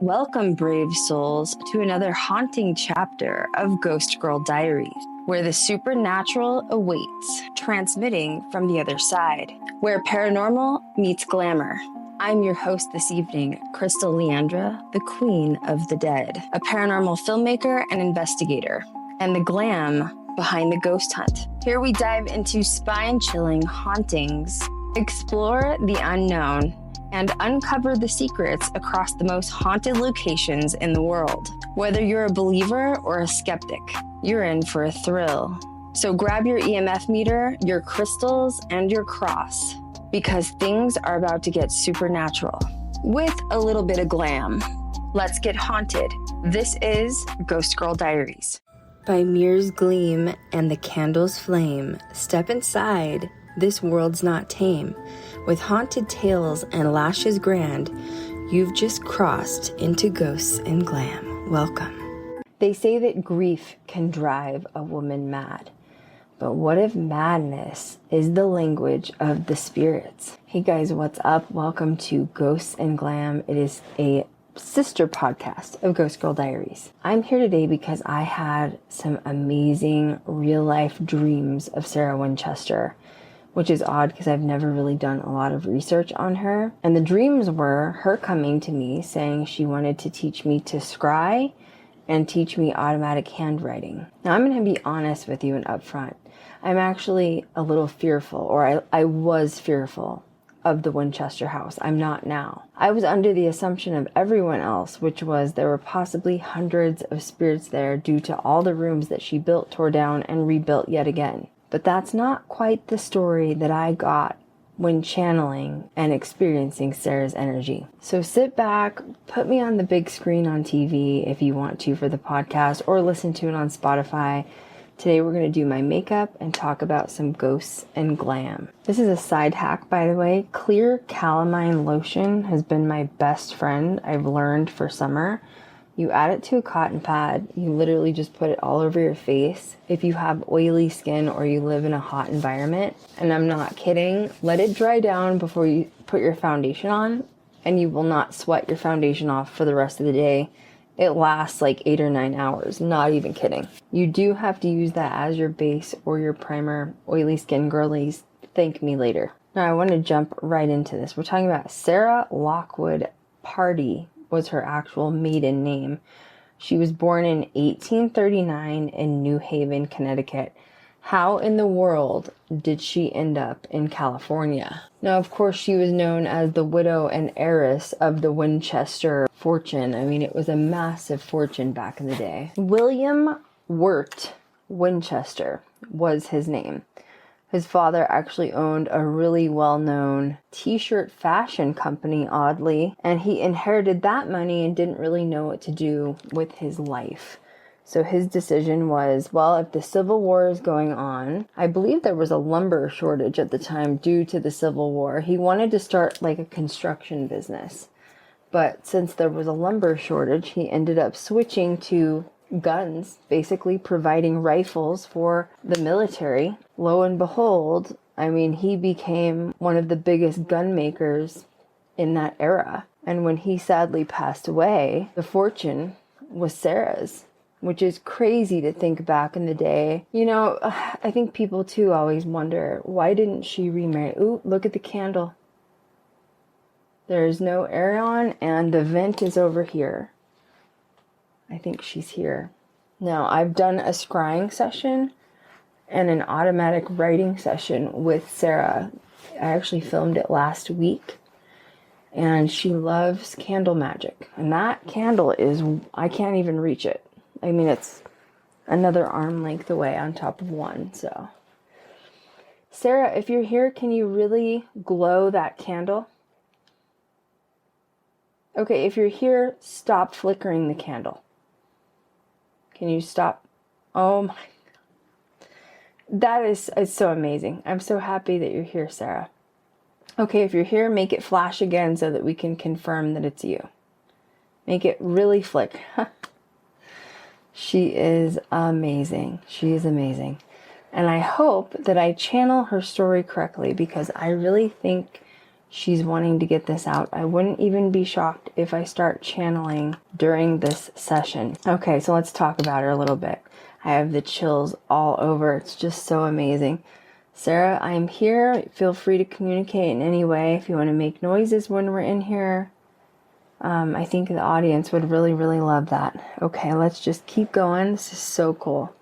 Welcome, brave souls, to another haunting chapter of Ghost Girl Diaries, where the supernatural awaits, transmitting from the other side, where paranormal meets glamour. I'm your host this evening, Krystal Leandra, the Queen of the Dead, a paranormal filmmaker and investigator, and the glam behind the ghost hunt. Here we dive into spine-chilling hauntings, explore the unknown, and uncover the secrets across the most haunted locations in the world. Whether you're a believer or a skeptic, you're in for a thrill. So grab your EMF meter, your crystals, and your cross, because things are about to get supernatural with a little bit of glam. Let's get haunted. This is Ghost Girl Diaries. By mirror's gleam and the candle's flame, step inside. This world's not tame. With haunted tales and lashes grand, you've just crossed into ghosts and glam. Welcome. They say that grief can drive a woman mad. But what if madness is the language of the spirits? Hey guys, what's up? Welcome to Ghosts and Glam. It is a sister podcast of Ghost Girl Diaries. I'm here today because I had some amazing real life dreams of Sarah Winchester, which is odd because I've never really done a lot of research on her. And the dreams were her coming to me saying she wanted to teach me to scry and teach me automatic handwriting. Now I'm going to be honest with you and upfront. I'm actually a little fearful, or I was fearful of the Winchester house. I'm not now. I was under the assumption of everyone else, which was there were possibly hundreds of spirits there due to all the rooms that she built, tore down, and rebuilt yet again. But that's not quite the story that I got when channeling and experiencing Sarah's energy. So sit back, put me on the big screen on TV if you want to for the podcast, or listen to it on Spotify. Today we're going to do my makeup and talk about some ghosts and glam. This is a side hack, by the way. Clear calamine lotion has been my best friend I've learned for summer. You add it to a cotton pad. You literally just put it all over your face. If you have oily skin or you live in a hot environment, and I'm not kidding, let it dry down before you put your foundation on, and you will not sweat your foundation off for the rest of the day. It lasts like 8 or 9 hours, not even kidding. You do have to use that as your base or your primer. Oily skin girlies, thank me later. Now I want to jump right into this. We're talking about Sarah Lockwood Pardee was her actual maiden name. She was born in 1839 in New Haven, Connecticut. How in the world did she end up in California? Now, of course, she was known as the widow and heiress of the Winchester fortune. I mean, it was a massive fortune back in the day. William Wirt Winchester was his name. His father actually owned a really well-known t-shirt fashion company, oddly, and he inherited that money and didn't really know what to do with his life. So his decision was, well, if the Civil War is going on, I believe there was a lumber shortage at the time due to the Civil War. He wanted to start like a construction business. But since there was a lumber shortage, he ended up switching to guns, basically providing rifles for the military. Lo and behold, I mean, he became one of the biggest gun makers in that era. And when he sadly passed away, the fortune was Sarah's, which is crazy to think back in the day. You know, I think people too always wonder, why didn't she remarry? Ooh, look at the candle. There's no air on and the vent is over here. I think she's here. Now, I've done a scrying session and an automatic writing session with Sarah. I actually filmed it last week. And she loves candle magic. And that candle is, I can't even reach it. I mean, it's another arm length away on top of one, so. Sarah, if you're here, can you really glow that candle? Okay, if you're here, stop flickering the candle. Can you stop? Oh my God. That is, it's so amazing. I'm so happy that you're here, Sarah. Okay, if you're here, make it flash again so that we can confirm that it's you. Make it really flick. She is amazing. She is amazing. And I hope that I channel her story correctly, because I really think she's wanting to get this out. I wouldn't even be shocked if I start channeling during this session. Okay, so let's talk about her a little bit. I have the chills all over. It's just so amazing. Sarah, I'm here. Feel free to communicate in any way. If you want to make noises when we're in here, I think the audience would really, really love that. Okay, let's just keep going. This is so cool.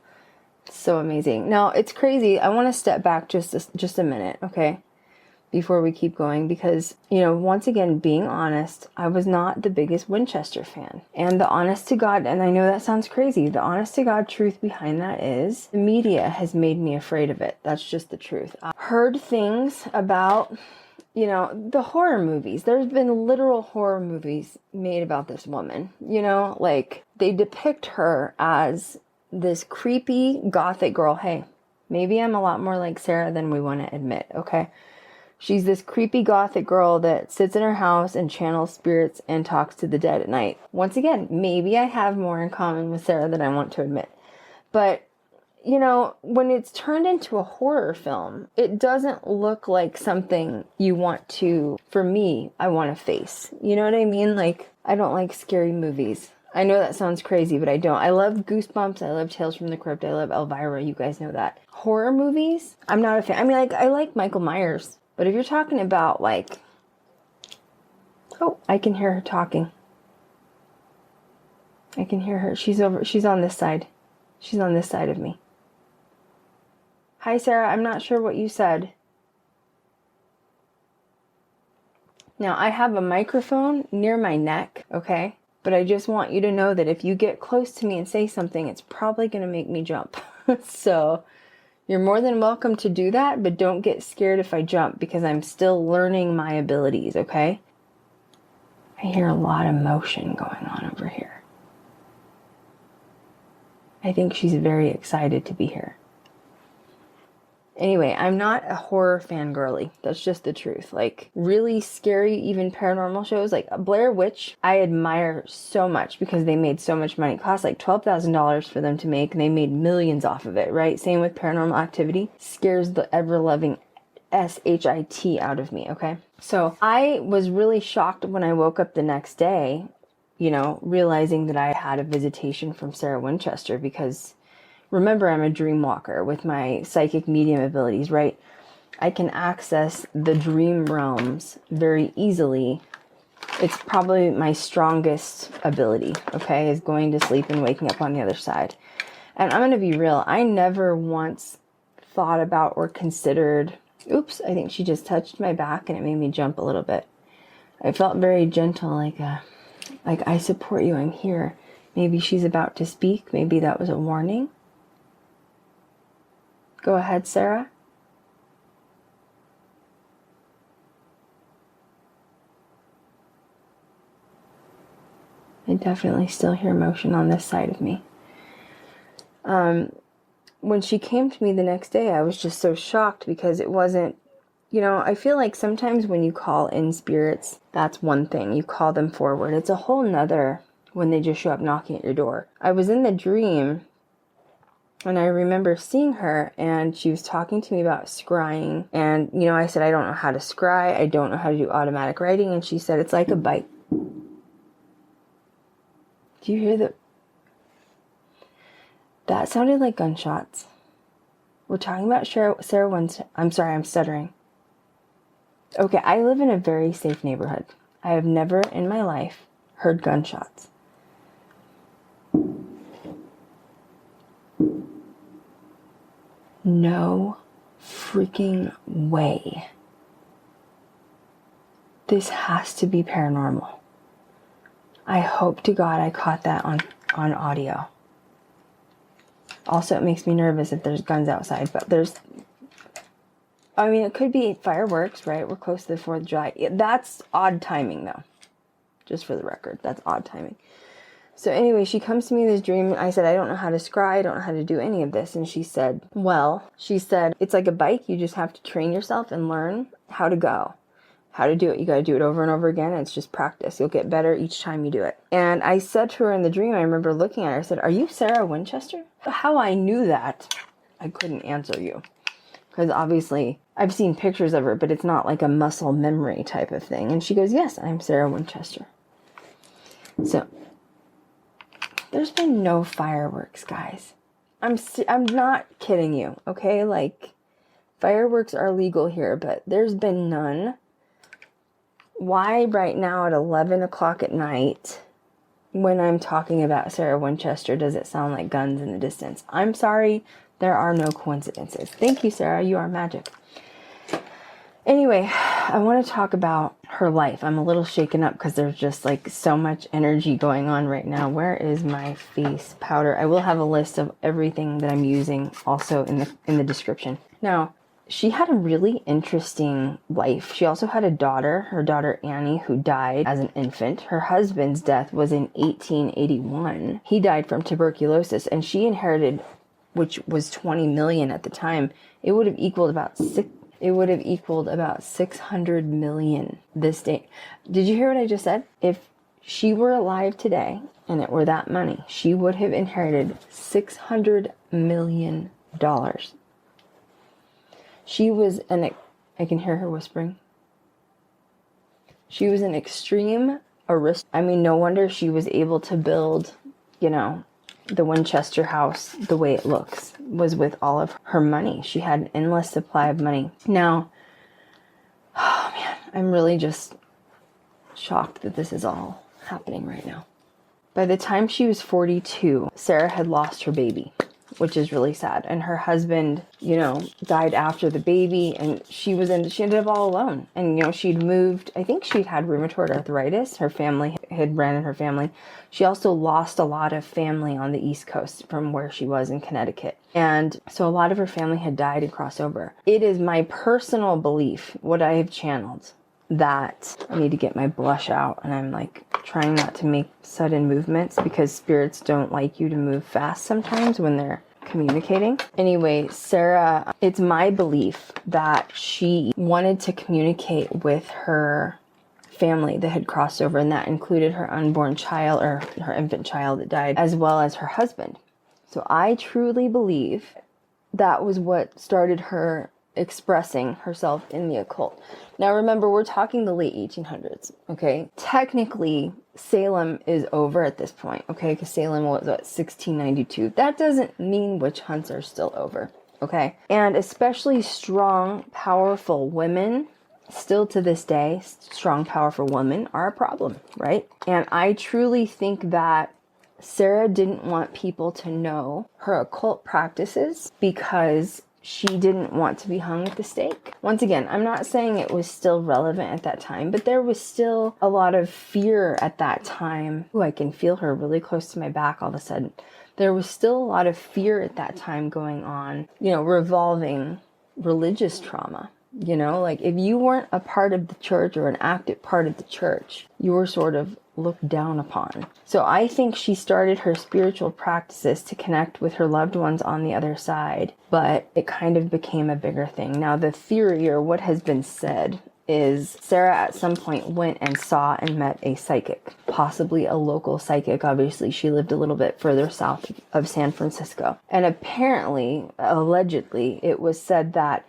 So amazing. Now, it's crazy. I want to step back just a minute, okay, before we keep going, because, you know, once again, being honest, I was not the biggest Winchester fan. And the honest to God, and I know that sounds crazy, the honest to God truth behind that is the media has made me afraid of it. That's just the truth. I heard things about, you know, the horror movies. There's been literal horror movies made about this woman, you know, like they depict her as this creepy gothic girl. Hey, maybe I'm a lot more like Sarah than we want to admit, okay? She's this creepy gothic girl that sits in her house and channels spirits and talks to the dead at night. Once again, maybe I have more in common with Sarah than I want to admit. But, you know, when it's turned into a horror film, it doesn't look like something you want to, for me, I want to face. You know what I mean? Like, I don't like scary movies. I know that sounds crazy, but I don't. I love Goosebumps. I love Tales from the Crypt. I love Elvira. You guys know that. Horror movies, I'm not a fan. I mean, like, I like Michael Myers. But if you're talking about, like... Oh, I can hear her talking. I can hear her. She's on this side. She's on this side of me. Hi, Sarah. I'm not sure what you said. Now, I have a microphone near my neck, okay? But I just want you to know that if you get close to me and say something, it's probably going to make me jump. So you're more than welcome to do that, but don't get scared if I jump because I'm still learning my abilities, okay? I hear a lot of motion going on over here. I think she's very excited to be here. Anyway, I'm not a horror fangirly. That's just the truth. Like, really scary, even paranormal shows, like Blair Witch, I admire so much because they made so much money. It cost like $12,000 for them to make, and they made millions off of it, right? Same with Paranormal Activity. Scares the ever-loving shit out of me, okay? So I was really shocked when I woke up the next day, you know, realizing that I had a visitation from Sarah Winchester because... Remember, I'm a dream walker with my psychic medium abilities, right? I can access the dream realms very easily. It's probably my strongest ability, okay, is going to sleep and waking up on the other side. And I'm going to be real. I never once thought about or considered, oops, I think she just touched my back and it made me jump a little bit. I felt very gentle, like I support you, I'm here. Maybe she's about to speak. Maybe that was a warning. Go ahead, Sarah. I definitely still hear motion on this side of me. When she came to me the next day, I was just so shocked because it wasn't, you know, I feel like sometimes when you call in spirits, that's one thing. You call them forward. It's a whole nother when they just show up knocking at your door. I was in the dream. And I remember seeing her, and she was talking to me about scrying. And, you know, I said, I don't know how to scry. I don't know how to do automatic writing. And she said, it's like a bite. Do you hear that? That sounded like gunshots. We're talking about Sarah Winchester. I'm sorry, I'm stuttering. Okay, I live in a very safe neighborhood. I have never in my life heard gunshots. No freaking way. This has to be paranormal. I hope to God I caught that on audio. Also, it makes me nervous if there's guns outside, but I mean, it could be fireworks, right? We're close to the 4th of July. That's odd timing, though. Just for the record, that's odd timing. So anyway, she comes to me in this dream. I said, I don't know how to scry. I don't know how to do any of this. And she said, it's like a bike. You just have to train yourself and learn how to go, how to do it. You got to do it over and over again. And it's just practice. You'll get better each time you do it. And I said to her in the dream, I remember looking at her, I said, are you Sarah Winchester? How I knew that, I couldn't answer you. Because obviously I've seen pictures of her, but it's not like a muscle memory type of thing. And she goes, yes, I'm Sarah Winchester. So there's been no fireworks, guys. I'm not kidding you, okay? Like, fireworks are legal here, but there's been none. Why right now at 11 o'clock at night, when I'm talking about Sarah Winchester, does it sound like guns in the distance? I'm sorry, there are no coincidences. Thank you, Sarah. You are magic. Anyway, I want to talk about her life. I'm a little shaken up because there's just like so much energy going on right now. Where is my face powder? I will have a list of everything that I'm using also in the description. Now, she had a really interesting life. She also had a daughter, her daughter Annie, who died as an infant. Her husband's death was in 1881. He died from tuberculosis, and she inherited, which was 20 million at the time. It would have equaled about 600 million this day. Did you hear what I just said? If she were alive today and it were that money, she would have inherited $600 million. She was I can hear her whispering. She was an extreme aristocrat. I mean, no wonder she was able to build, the Winchester house the way it looks, was with all of her money. She had an endless supply of money. Now, oh man, I'm really just shocked that this is all happening right now. By the time she was 42, Sarah had lost her baby, which is really sad. And her husband, died after the baby, and she ended up all alone. And, she'd moved, I think she'd had rheumatoid arthritis. Her family ran in her family. She also lost a lot of family on the East Coast from where she was in Connecticut. And so a lot of her family had died and crossed over. It is my personal belief, what I have channeled, that I need to get my blush out, and I'm like trying not to make sudden movements because spirits don't like you to move fast sometimes when they're communicating. Anyway, Sarah, it's my belief that she wanted to communicate with her family that had crossed over, and that included her unborn child, or her infant child that died, as well as her husband. So I truly believe that was what started her expressing herself in the occult. Now remember, we're talking the late 1800s, okay? Technically, Salem is over at this point, okay? Because Salem was, 1692. That doesn't mean witch hunts are still over, okay? And especially strong, powerful women, still to this day, strong, powerful women are a problem, right? And I truly think that Sarah didn't want people to know her occult practices because she didn't want to be hung at the stake. Once again, I'm not saying it was still relevant at that time, but there was still a lot of fear at that time. Ooh, I can feel her really close to my back all of a sudden. There was still a lot of fear at that time going on, revolving religious trauma. Like if you weren't a part of the church or an active part of the church, you were sort of looked down upon. So I think she started her spiritual practices to connect with her loved ones on the other side, but it kind of became a bigger thing. Now the theory, or what has been said, is Sarah at some point went and saw and met a psychic, possibly a local psychic. Obviously, she lived a little bit further south of San Francisco. And apparently, allegedly, it was said that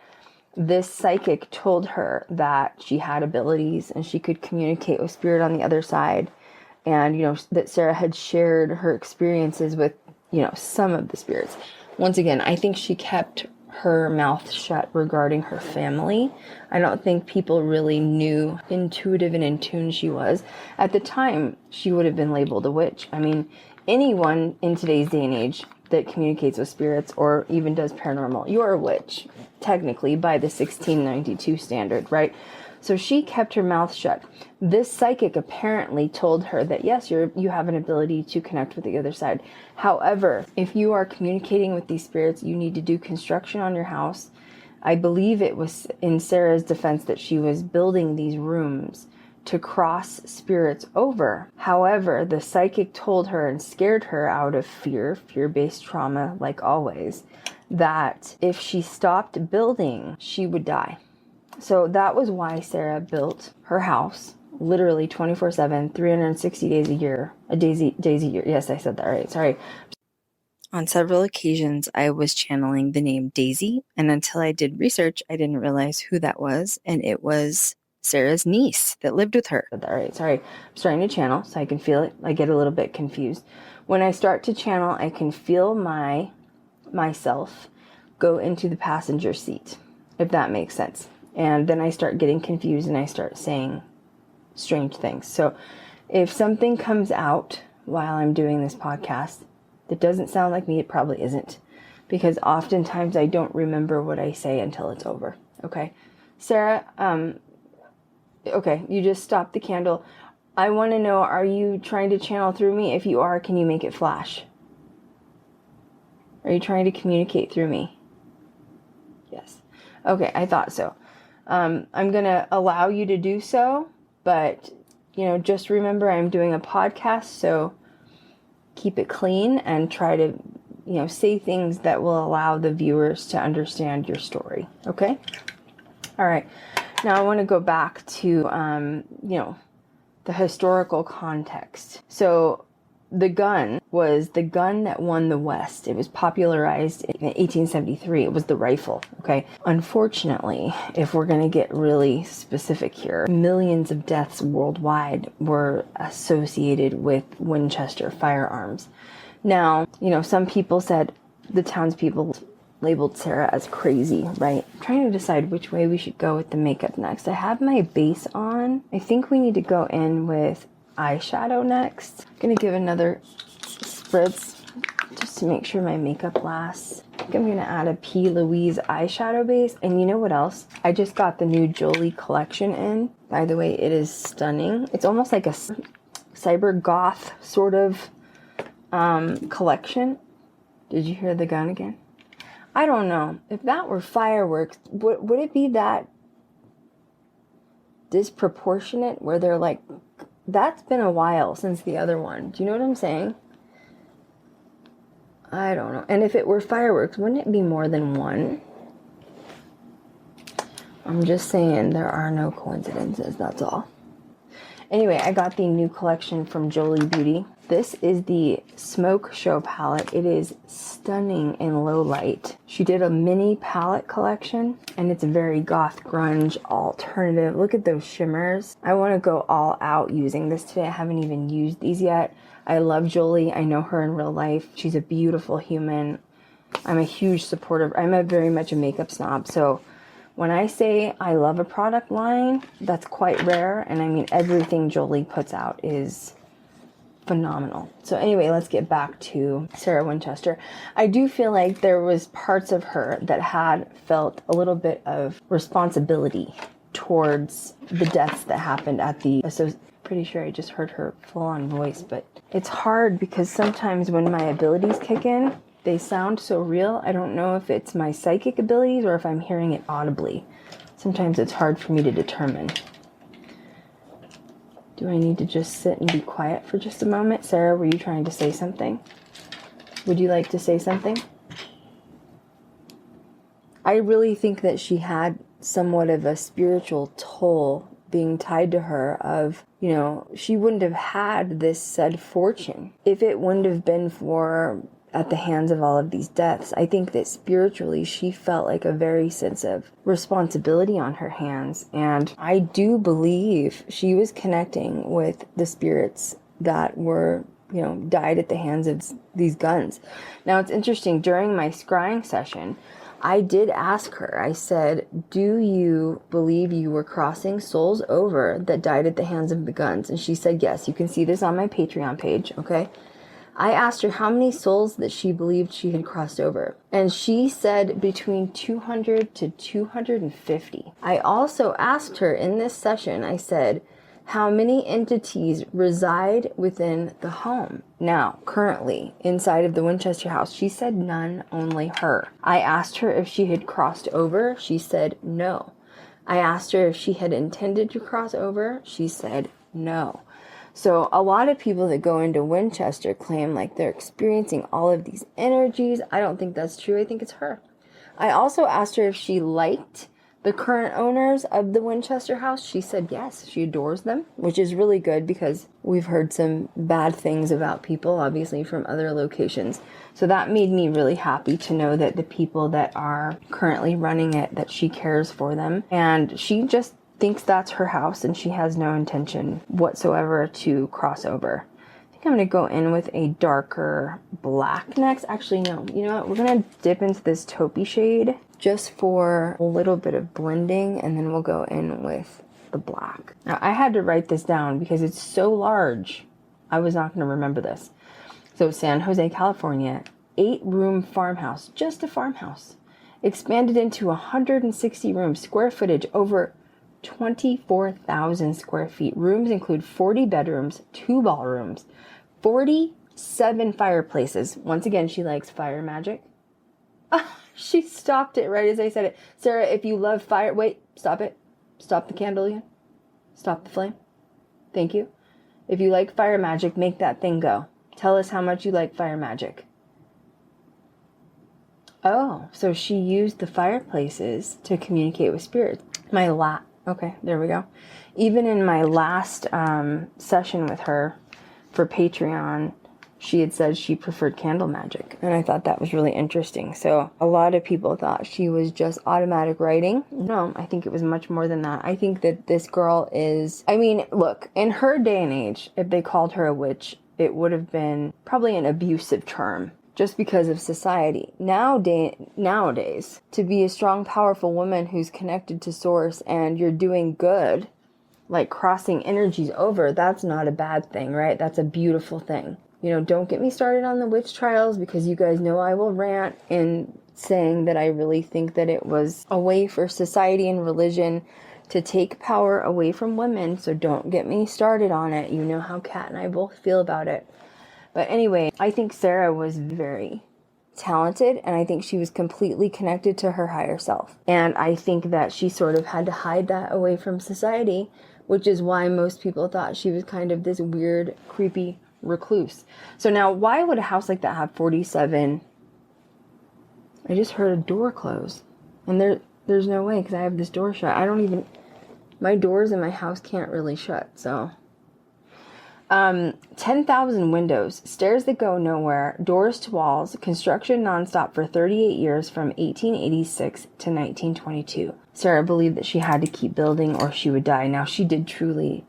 this psychic told her that she had abilities and she could communicate with spirit on the other side. And, that Sarah had shared her experiences with, some of the spirits. Once again, I think she kept her mouth shut regarding her family. I don't think people really knew intuitive and in tune she was. At the time, she would have been labeled a witch. I mean, anyone in today's day and age that communicates with spirits or even does paranormal, you're a witch, technically, by the 1692 standard, right? So she kept her mouth shut. This psychic apparently told her that, yes, you have an ability to connect with the other side. However, if you are communicating with these spirits, you need to do construction on your house. I believe it was in Sarah's defense that she was building these rooms to cross spirits over. However, the psychic told her and scared her out of fear-based trauma, like always, that if she stopped building, she would die. So that was why Sarah built her house, literally 24/7, 360 days a year. Days a year. Yes, I said that right. Sorry. On several occasions, I was channeling the name Daisy, and until I did research, I didn't realize who that was, and it was Sarah's niece that lived with her. All right, sorry. I'm starting to channel, so I can feel it. I get a little bit confused. When I start to channel, I can feel myself go into the passenger seat, if that makes sense. And then I start getting confused, and I start saying strange things. So if something comes out while I'm doing this podcast that doesn't sound like me, it probably isn't, because oftentimes I don't remember what I say until it's over. Okay, Sarah, okay, you just stopped the candle. I want to know, are you trying to channel through me? If you are, can you make it flash? Are you trying to communicate through me? Yes. Okay, I thought so. I'm going to allow you to do so, but, just remember I'm doing a podcast, so keep it clean and try to, say things that will allow the viewers to understand your story. Okay? All right. Now I want to go back to, the historical context. So the gun was the gun that won the West. It was popularized in 1873. It was the rifle. Okay. Unfortunately, if we're going to get really specific here, millions of deaths worldwide were associated with Winchester firearms. Now, some people said, the townspeople labeled Sarah as crazy, right? I'm trying to decide which way we should go with the makeup next. I have my base on. I think we need to go in with eyeshadow next. I'm gonna give another spritz just to make sure my makeup lasts. I think I'm gonna add a P. Louise eyeshadow base. And you know what else? I just got the new Jolie collection in. By the way, it is stunning. It's almost like a cyber goth sort of collection. Did you hear the gun again? I don't know. If that were fireworks, would it be that disproportionate where they're like, that's been a while since the other one. Do you know what I'm saying? I don't know. And if it were fireworks, wouldn't it be more than one? I'm just saying there are no coincidences, that's all. Anyway, I got the new collection from Jolie Beauty. This is the Smoke Show palette. It is stunning in low light. She did a mini palette collection, and it's a very goth grunge alternative. Look at those shimmers. I want to go all out using this today. I haven't even used these yet. I love Jolie. I know her in real life. She's a beautiful human. I'm a huge supporter. I'm very much a makeup snob, so when I say I love a product line, that's quite rare. And I mean, everything Jolie puts out is phenomenal. So anyway, let's get back to Sarah Winchester. I do feel like there was parts of her that had felt a little bit of responsibility towards the deaths that happened at the pretty sure I just heard her full-on voice, but it's hard because sometimes when my abilities kick in, they sound so real. I don't know if it's my psychic abilities or if I'm hearing it audibly. Sometimes it's hard for me to determine. Do I need to just sit and be quiet for just a moment? Sarah, were you trying to say something? Would you like to say something? I really think that she had somewhat of a spiritual toll being tied to her of, she wouldn't have had this said fortune if it wouldn't have been for at the hands of all of these deaths. I think that spiritually she felt like a very sense of responsibility on her hands, and I do believe she was connecting with the spirits that were, died at the hands of these guns. Now it's interesting, during my scrying session, I did ask her, I said, do you believe you were crossing souls over that died at the hands of the guns? And she said yes. You can see this on my Patreon page, okay? I asked her how many souls that she believed she had crossed over, and she said between 200 to 250. I also asked her in this session, I said, how many entities reside within the home now, currently, inside of the Winchester house? She said none, only her. I asked her if she had crossed over. She said no. I asked her if she had intended to cross over. She said no. So a lot of people that go into Winchester claim like they're experiencing all of these energies. I don't think that's true. I think it's her. I also asked her if she liked the current owners of the Winchester house, she said yes, she adores them, which is really good because we've heard some bad things about people, obviously, from other locations. So that made me really happy to know that the people that are currently running it, that she cares for them. And she just thinks that's her house and she has no intention whatsoever to cross over. I think I'm going to go in with a darker black next. Actually, no. You know what? We're going to dip into this taupey shade just for a little bit of blending, and then we'll go in with the black. Now, I had to write this down because it's so large. I was not going to remember this. So, San Jose, California, 8-room farmhouse, just a farmhouse, expanded into 160 rooms, square footage over 24,000 square feet. Rooms include 40 bedrooms, 2 ballrooms, 47 fireplaces. Once again, she likes fire magic. She stopped it right as I said it. Sarah, if you love fire... Wait, stop it. Stop the candle again. Stop the flame. Thank you. If you like fire magic, make that thing go. Tell us how much you like fire magic. Oh, so she used the fireplaces to communicate with spirits. Okay, there we go. Even in my last session with her for Patreon, she had said she preferred candle magic, and I thought that was really interesting. So a lot of people thought she was just automatic writing. No, I think it was much more than that. I think that this girl is, I mean, look, in her day and age, if they called her a witch, it would have been probably an abusive term just because of society. Nowadays, to be a strong, powerful woman who's connected to source and you're doing good, like crossing energies over, that's not a bad thing, right? That's a beautiful thing. You know, don't get me started on the witch trials, because you guys know I will rant in saying that I really think that it was a way for society and religion to take power away from women. So don't get me started on it. You know how Kat and I both feel about it. But anyway, I think Sarah was very talented, and I think she was completely connected to her higher self. And I think that she sort of had to hide that away from society, which is why most people thought she was kind of this weird, creepy recluse. So now, why would a house like that have 47? I just heard a door close, and there's no way, because I have this door shut. My doors in my house can't really shut. So 10,000 windows, stairs that go nowhere, doors to walls, construction nonstop for 38 years from 1886 to 1922. Sarah believed that she had to keep building or she would die. Now, she did truly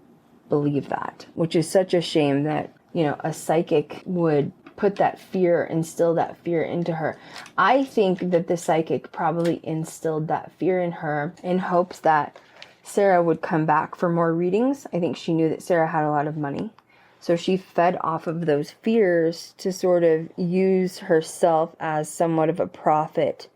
believe that, which is such a shame that, you know, a psychic would instill that fear into her. I think that the psychic probably instilled that fear in her in hopes that Sarah would come back for more readings. I think she knew that Sarah had a lot of money. So she fed off of those fears to sort of use herself as somewhat of a prophet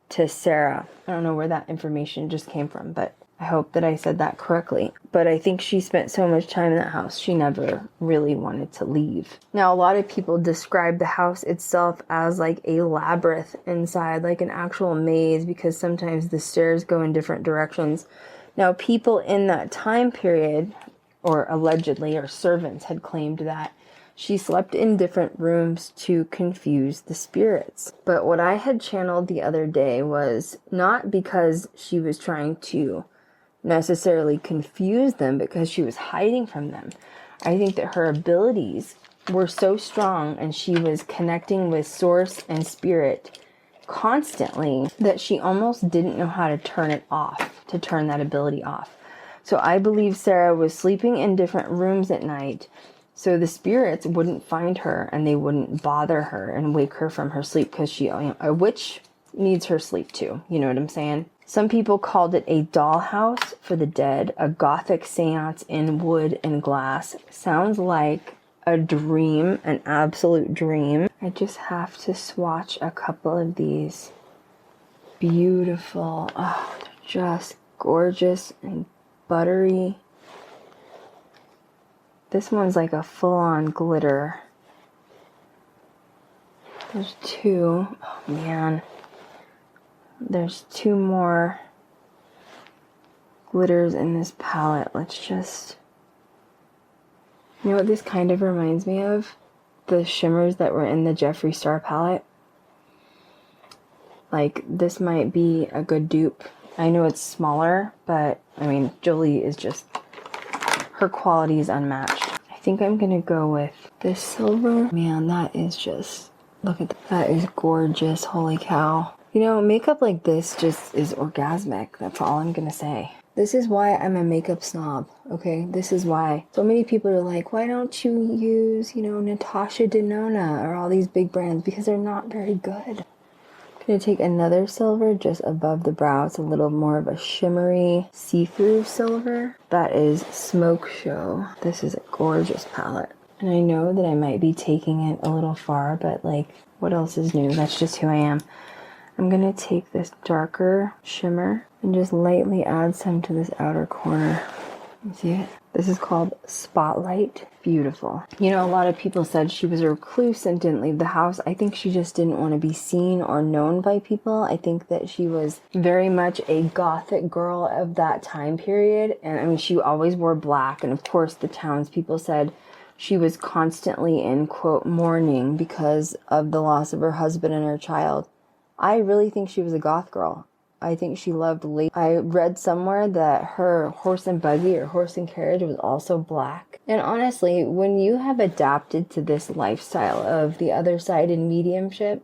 to Sarah. I don't know where that information just came from, but I hope that I said that correctly. But I think she spent so much time in that house, she never really wanted to leave. Now, a lot of people describe the house itself as like a labyrinth inside, like an actual maze, because sometimes the stairs go in different directions. Now, people in that time period, or allegedly, or servants had claimed that she slept in different rooms to confuse the spirits. But what I had channeled the other day was not because she was trying to necessarily confuse them, because she was hiding from them. I think that her abilities were so strong and she was connecting with source and spirit constantly that she almost didn't know how to turn that ability off. So I believe Sarah was sleeping in different rooms at night so the spirits wouldn't find her and they wouldn't bother her and wake her from her sleep, because a witch needs her sleep too. You know what I'm saying? Some people called it a dollhouse for the dead, a gothic séance in wood and glass. Sounds like a dream, an absolute dream. I just have to swatch a couple of these. Beautiful. Oh, they're just gorgeous and buttery. This one's like a full-on glitter. There's two. Oh man. There's two more glitters in this palette. You know what this kind of reminds me of? The shimmers that were in the Jeffree Star palette. Like, this might be a good dupe I know it's smaller, but I mean, Jolie is just, her quality is unmatched. I think I'm gonna go with this silver. Man, that is just, look at that. That is gorgeous. Holy cow. You know, makeup like this just is orgasmic. That's all I'm gonna say. This is why I'm a makeup snob, okay? This is why. So many people are like, why don't you use, you know, Natasha Denona or all these big brands? Because they're not very good. I'm gonna take another silver just above the brow. It's a little more of a shimmery see-through silver. That is Smoke Show. This is a gorgeous palette. And I know that I might be taking it a little far, but like, what else is new? That's just who I am. I'm gonna take this darker shimmer and just lightly add some to this outer corner. You see it? This is called Spotlight. Beautiful. You know, a lot of people said she was a recluse and didn't leave the house. I think she just didn't want to be seen or known by people. I think that she was very much a gothic girl of that time period. And I mean, she always wore black. And of course, the townspeople said she was constantly in, quote, mourning because of the loss of her husband and her child. I really think she was a goth girl. I think she loved lace. I read somewhere that her horse and buggy or horse and carriage was also black. And honestly, when you have adapted to this lifestyle of the other side in mediumship,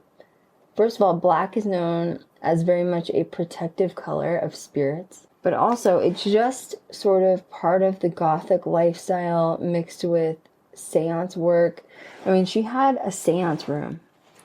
first of all, black is known as very much a protective color of spirits. But also, it's just sort of part of the gothic lifestyle mixed with seance work. I mean, she had a seance room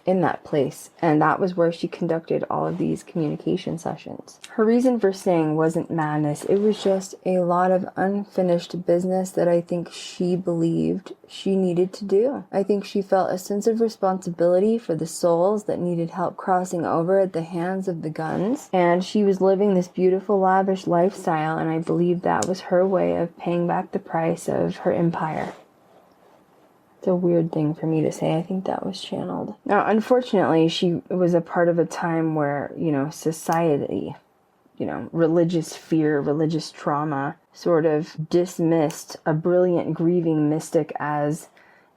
in that place, and that was where she conducted all of these communication sessions. Her reason for staying wasn't madness. It was just a lot of unfinished business that I think she believed she needed to do. I think she felt a sense of responsibility for the souls that needed help crossing over at the hands of the guns, and she was living this beautiful, lavish lifestyle, and I believe that was her way of paying back the price of her empire. It's a weird thing for me to say. I think that was channeled. Now, unfortunately, she was a part of a time where, you know, society, you know, religious fear, religious trauma sort of dismissed a brilliant grieving mystic as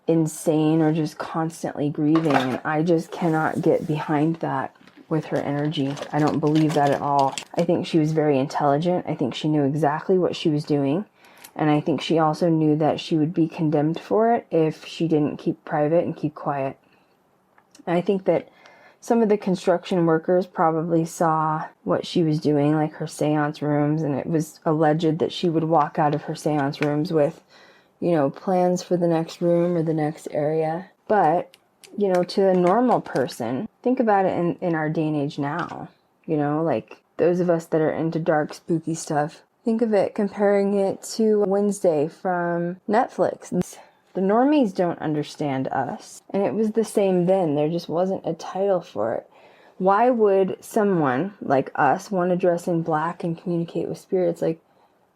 insane or just constantly grieving. And I just cannot get behind that with her energy. I don't believe that at all. I think she was very intelligent. I think she knew exactly what she was doing. And I think she also knew that she would be condemned for it if she didn't keep private and keep quiet. And I think that some of the construction workers probably saw what she was doing, like her seance rooms, and it was alleged that she would walk out of her seance rooms with, you know, plans for the next room or the next area. But, you know, to a normal person, think about it in our day and age now, you know, like those of us that are into dark, spooky stuff. Think of it, comparing it to Wednesday from Netflix. The normies don't understand us. And it was the same then. There just wasn't a title for it. Why would someone like us want to dress in black and communicate with spirits? Like,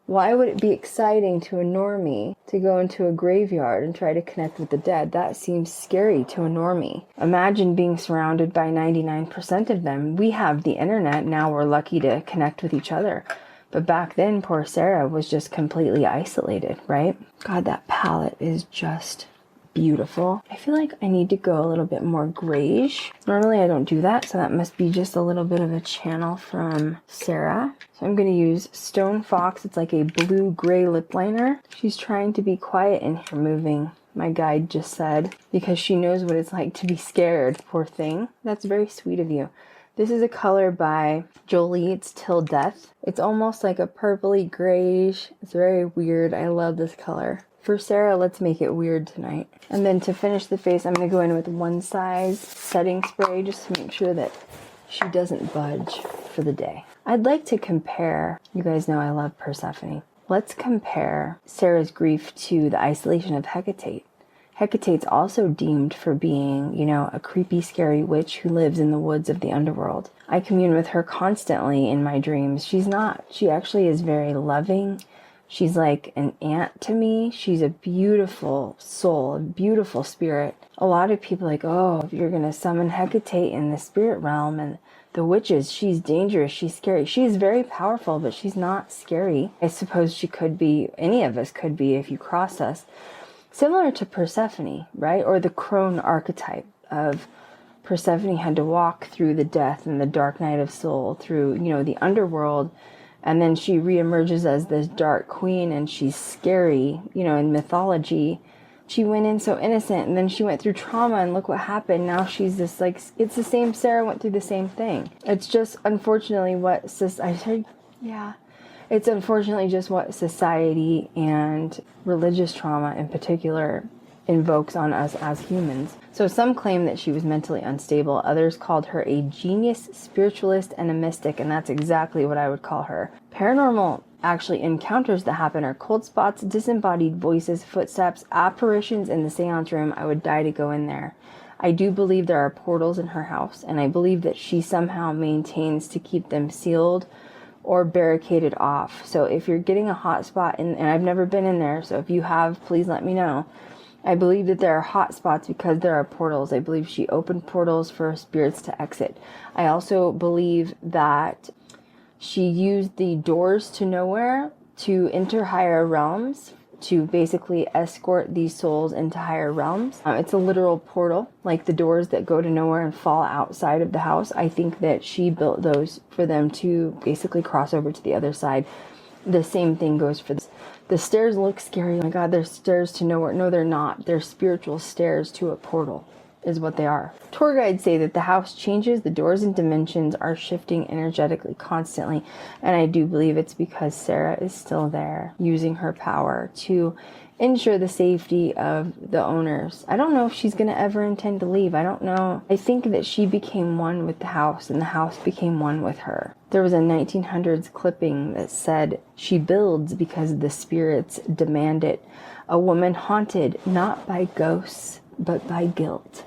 why would it be exciting to a normie to go into a graveyard and try to connect with the dead? That seems scary to a normie. Imagine being surrounded by 99% of them. We have the internet. Now we're lucky to connect with each other. But back then, poor Sarah was just completely isolated, right? God, that palette is just beautiful. I feel like I need to go a little bit more grayish. Normally I don't do that, so that must be just a little bit of a channel from Sarah. So I'm going to use Stone Fox. It's like a blue-gray lip liner. She's trying to be quiet in here moving, my guide just said, because she knows what it's like to be scared, poor thing. That's very sweet of you. This is a color by Jolie. It's Till Death. It's almost like a purpley grayish. It's very weird. I love this color. For Sarah, let's make it weird tonight. And then to finish the face, I'm going to go in with one size setting spray just to make sure that she doesn't budge for the day. I'd like to compare, you guys know I love Persephone. Let's compare Sarah's grief to the isolation of Hecate. Hecate's also deemed for being, you know, a creepy, scary witch who lives in the woods of the underworld. I commune with her constantly in my dreams. She's not. She actually is very loving. She's like an aunt to me. She's a beautiful soul, a beautiful spirit. A lot of people are like, oh, if you're going to summon Hecate in the spirit realm and the witches, she's dangerous, she's scary. She's very powerful, but she's not scary. I suppose she could be, any of us could be if you cross us. Similar to Persephone, right? Or the crone archetype of Persephone had to walk through the death and the dark night of soul, through, the underworld, and then she reemerges as this dark queen, and she's scary, in mythology. She went in so innocent, and then she went through trauma, and look what happened. Now she's this, it's the same Sarah went through the same thing. It's just unfortunately it's unfortunately just what society and religious trauma in particular invokes on us as humans. So some claim that she was mentally unstable. Others called her a genius, spiritualist, and a mystic, and that's exactly what I would call her. Paranormal actually encounters that happen are cold spots, disembodied voices, footsteps, apparitions in the seance room. I would die to go in there. I do believe there are portals in her house, and I believe that she somehow maintains to keep them sealed or barricaded off. So if you're getting a hot spot, and I've never been in there, so if you have, please let me know. I believe that there are hot spots because there are portals. I believe she opened portals for spirits to exit. I also believe that she used the doors to nowhere to enter higher realms, to basically escort these souls into higher realms. It's a literal portal, like the doors that go to nowhere and fall outside of the house. I think that she built those for them to basically cross over to the other side. The same thing goes for this. The stairs look scary. Oh my God, they're stairs to nowhere. No, they're not. They're spiritual stairs to a portal is what they are. Tour guides say that the house changes. The doors and dimensions are shifting energetically constantly. And I do believe it's because Sarah is still there using her power to ensure the safety of the owners. I don't know if she's going to ever intend to leave. I don't know. I think that she became one with the house and the house became one with her. There was a 1900s clipping that said, "She builds because the spirits demand it. A woman haunted not by ghosts, but by guilt."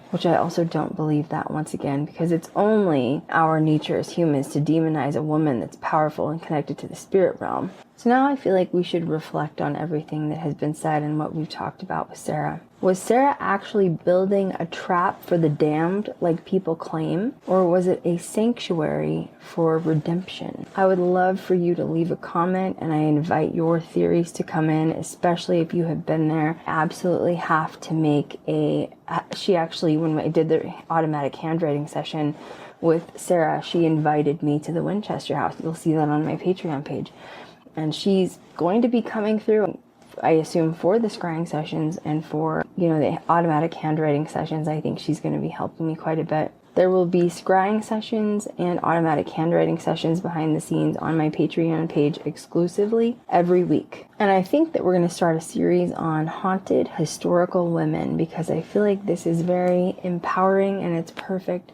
Which I also don't believe that, once again, because it's only our nature as humans to demonize a woman that's powerful and connected to the spirit realm. So now I feel like we should reflect on everything that has been said and what we've talked about with Sarah. Was Sarah actually building a trap for the damned, like people claim? Or was it a sanctuary for redemption? I would love for you to leave a comment, and I invite your theories to come in, especially if you have been there. I absolutely have to make she actually, when I did the automatic handwriting session with Sarah, she invited me to the Winchester house. You'll see that on my Patreon page. And she's going to be coming through, I assume, for the scrying sessions and for, the automatic handwriting sessions. I think she's going to be helping me quite a bit. There will be scrying sessions and automatic handwriting sessions behind the scenes on my Patreon page exclusively every week. And I think that we're going to start a series on haunted historical women, because I feel like this is very empowering and it's perfect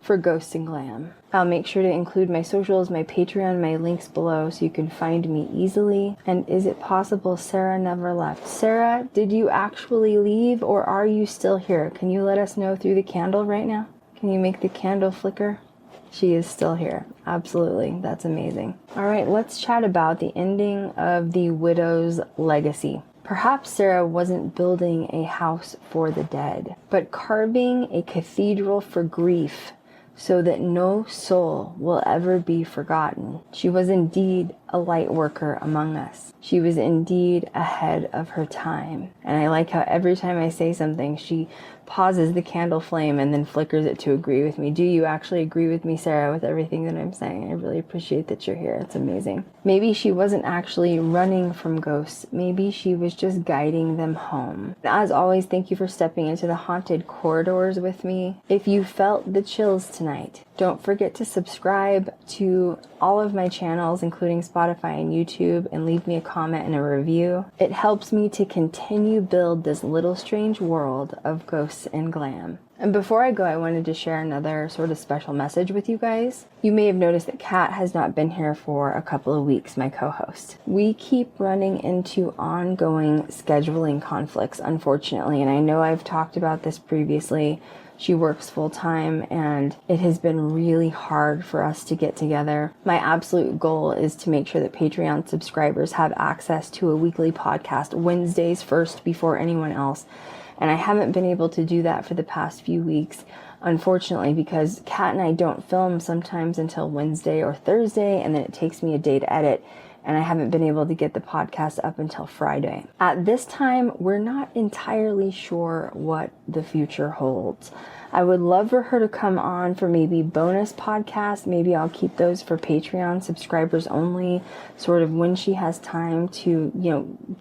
for Ghost and Glam. I'll make sure to include my socials, my Patreon, my links below so you can find me easily. And is it possible Sarah never left? Sarah, did you actually leave, or are you still here? Can you let us know through the candle right now? Can you make the candle flicker? She is still here. Absolutely. That's amazing. All right, let's chat about the ending of the widow's legacy. Perhaps Sarah wasn't building a house for the dead, but carving a cathedral for grief, so that no soul will ever be forgotten. She was indeed a light worker among us. She was indeed ahead of her time. And I like how every time I say something, she pauses the candle flame and then flickers it to agree with me. Do you actually agree with me, Sarah, with everything that I'm saying? I really appreciate that you're here. It's amazing. Maybe she wasn't actually running from ghosts. Maybe she was just guiding them home. As always, thank you for stepping into the haunted corridors with me. If you felt the chills tonight, don't forget to subscribe to all of my channels, including Spotify and YouTube, and leave me a comment and a review. It helps me to continue build this little strange world of ghosts and glam. And before I go, I wanted to share another sort of special message with you guys. You may have noticed that Kat has not been here for a couple of weeks, my co-host. We keep running into ongoing scheduling conflicts, unfortunately, and I know I've talked about this previously. She works full-time, and it has been really hard for us to get together. My absolute goal is to make sure that Patreon subscribers have access to a weekly podcast Wednesdays first before anyone else. And I haven't been able to do that for the past few weeks, unfortunately, because Kat and I don't film sometimes until Wednesday or Thursday, and then it takes me a day to edit. and I haven't been able to get the podcast up until Friday. At this time, we're not entirely sure what the future holds. I would love for her to come on for maybe bonus podcasts. Maybe I'll keep those for Patreon subscribers only, sort of when she has time to,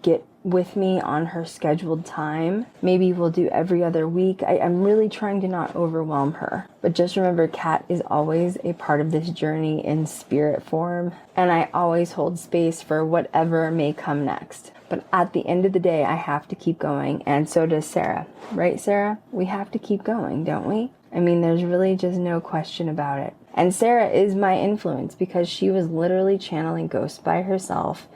get with me on her scheduled time. Maybe we'll do every other week. I'm really trying to not overwhelm her. But just remember, Kat is always a part of this journey in spirit form, and I always hold space for whatever may come next. But at the end of the day, I have to keep going, and so does Sarah. Right, Sarah? We have to keep going, don't we? I mean, there's really just no question about it. And Sarah is my influence because she was literally channeling ghosts by herself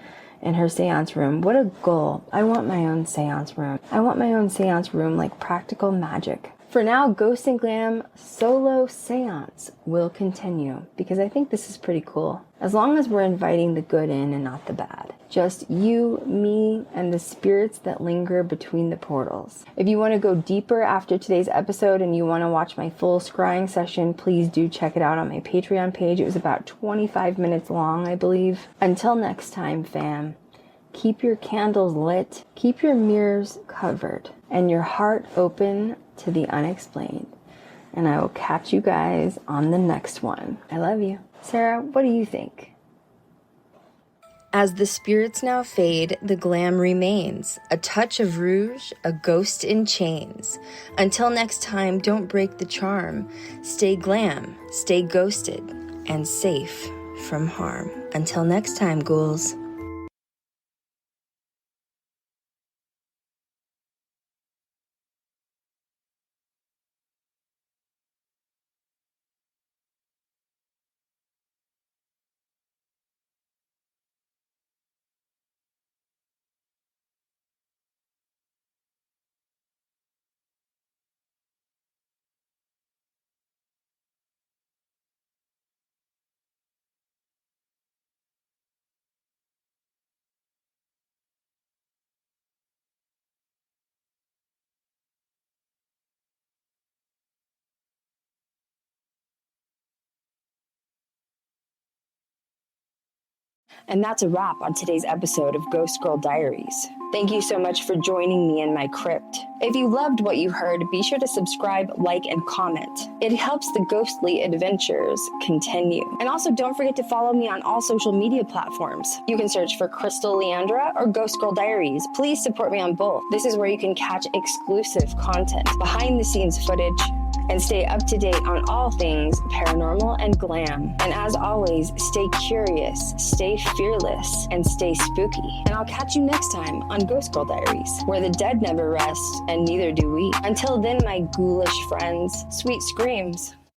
in her seance room. What a goal. I want my own seance room. I want my own seance room like practical magic. For now, Ghost and Glam solo seance will continue because I think this is pretty cool. As long as we're inviting the good in and not the bad. Just you, me, and the spirits that linger between the portals. If you want to go deeper after today's episode and you want to watch my full scrying session, please do check it out on my Patreon page. It was about 25 minutes long, I believe. Until next time, fam. Keep your candles lit, keep your mirrors covered, and your heart open to the unexplained. And I will catch you guys on the next one. I love you. Sarah, what do you think? As the spirits now fade, the glam remains. A touch of rouge, a ghost in chains. Until next time, don't break the charm. Stay glam, stay ghosted, and safe from harm. Until next time, ghouls. And that's a wrap on today's episode of Ghost Girl Diaries. Thank you so much for joining me in my crypt. If you loved what you heard, be sure to subscribe, like, and comment. It helps the ghostly adventures continue. And also don't forget to follow me on all social media platforms. You can search for Krystal Leandra or Ghost Girl Diaries. Please support me on both. This is where you can catch exclusive content, behind the scenes footage, and stay up to date on all things paranormal and glam. And as always, stay curious, stay fearless, and stay spooky. And I'll catch you next time on Ghost Girl Diaries, where the dead never rest, and neither do we. Until then, my ghoulish friends, sweet screams.